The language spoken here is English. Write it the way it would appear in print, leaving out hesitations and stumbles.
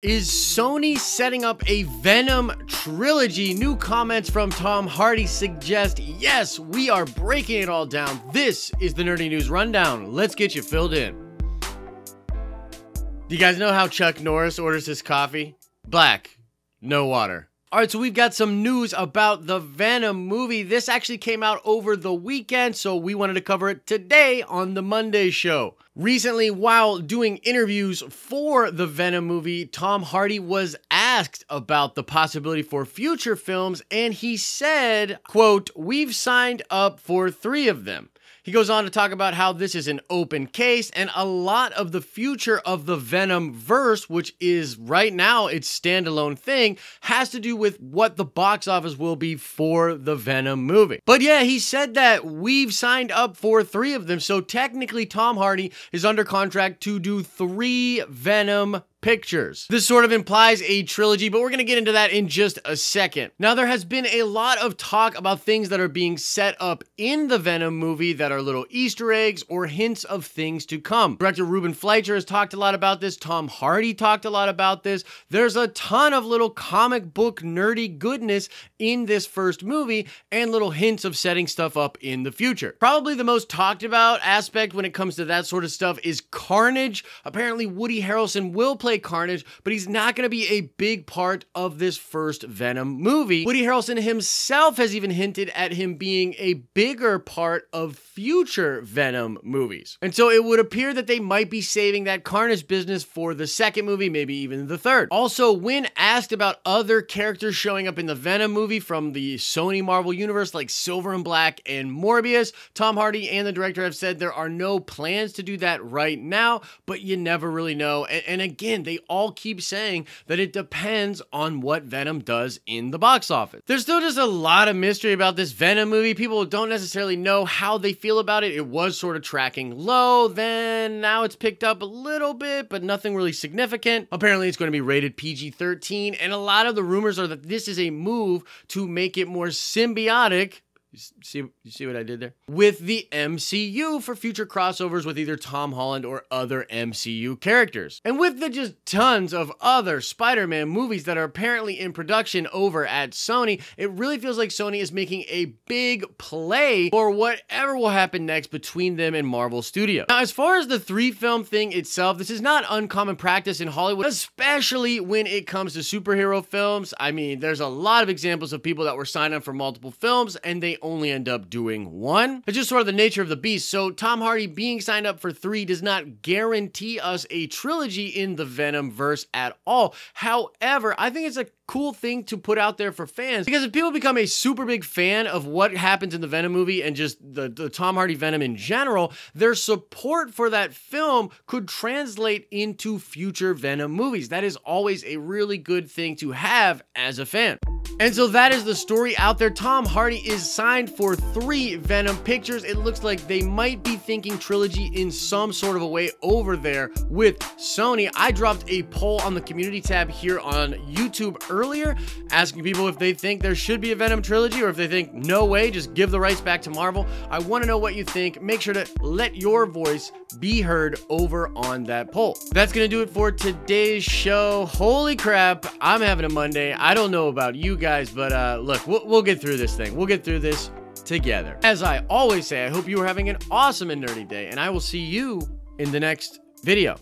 Is Sony setting up a Venom Trilogy? New comments from Tom Hady suggest yes, we are breaking it all down. This is the Nerdy News Rundown. Let's get you filled in. Do you guys know how Chuck Norris orders his coffee? Black, no water. Alright, so we've got some news about the Venom movie. This actually came out over the weekend, so we wanted to cover it today on the Monday show. Recently, while doing interviews for the Venom movie, Tom Hady was asked about the possibility for future films, and he said, quote, "We've signed up for 3 of them." He goes on to talk about how this is an open case, and a lot of the future of the Venom verse, which is right now its standalone thing, has to do with what the box office will be for the Venom movie. But yeah, he said that we've signed up for 3 of them, so technically Tom Hady is under contract to do 3 Venom pictures. This sort of implies a trilogy, but we're going to get into that in just a second. Now, there has been a lot of talk about things that are being set up in the Venom movie that are little Easter eggs or hints of things to come. Director Ruben Fleischer has talked a lot about this. Tom Hady talked a lot about this. There's a ton of little comic book nerdy goodness in this first movie and little hints of setting stuff up in the future. Probably the most talked about aspect when it comes to that sort of stuff is Carnage. Apparently, Woody Harrelson will play Carnage, but he's not going to be a big part of this first Venom movie. Woody Harrelson himself has even hinted at him being a bigger part of future Venom movies. And so it would appear that they might be saving that Carnage business for the second movie, maybe even the third. Also, when asked about other characters showing up in the Venom movie from the Sony Marvel universe like Silver and Black and Morbius, Tom Hady and the director have said there are no plans to do that right now, but you never really know. And again, they all keep saying that it depends on what Venom does in the box office. There's still just a lot of mystery about this Venom movie. People don't necessarily know how they feel about it. It was sort of tracking low, then now it's picked up a little bit, but nothing really significant. Apparently it's going to be rated PG-13, and a lot of the rumors are that this is a move to make it more symbiotic. You see what I did there? With the MCU for future crossovers with either Tom Holland or other MCU characters. And with the just tons of other Spider-Man movies that are apparently in production over at Sony, it really feels like Sony is making a big play for whatever will happen next between them and Marvel Studios. Now, as far as the 3-film thing itself, this is not uncommon practice in Hollywood, especially when it comes to superhero films. I mean, there's a lot of examples of people that were signed up for multiple films and they only end up doing 1. It's just sort of the nature of the beast. So Tom Hady being signed up for 3 does not guarantee us a trilogy in the Venom verse at all. However, I think it's a cool thing to put out there for fans, because if people become a super big fan of what happens in the Venom movie and just the Tom Hady Venom in general, their support for that film could translate into future Venom movies. That is always a really good thing to have as a fan. And so that is the story out there. Tom Hady is signed for 3 Venom pictures. It looks like they might be thinking trilogy in some sort of a way over there with Sony. I dropped a poll on the community tab here on YouTube earlier, asking people if they think there should be a Venom trilogy or if they think, no way, just give the rights back to Marvel. I want to know what you think. Make sure to let your voice be heard over on that poll. That's going to do it for today's show. Holy crap, I'm having a Monday. I don't know about you guys, but look, we'll get through this thing. We'll get through this together. As I always say, I hope you are having an awesome and nerdy day, and I will see you in the next video.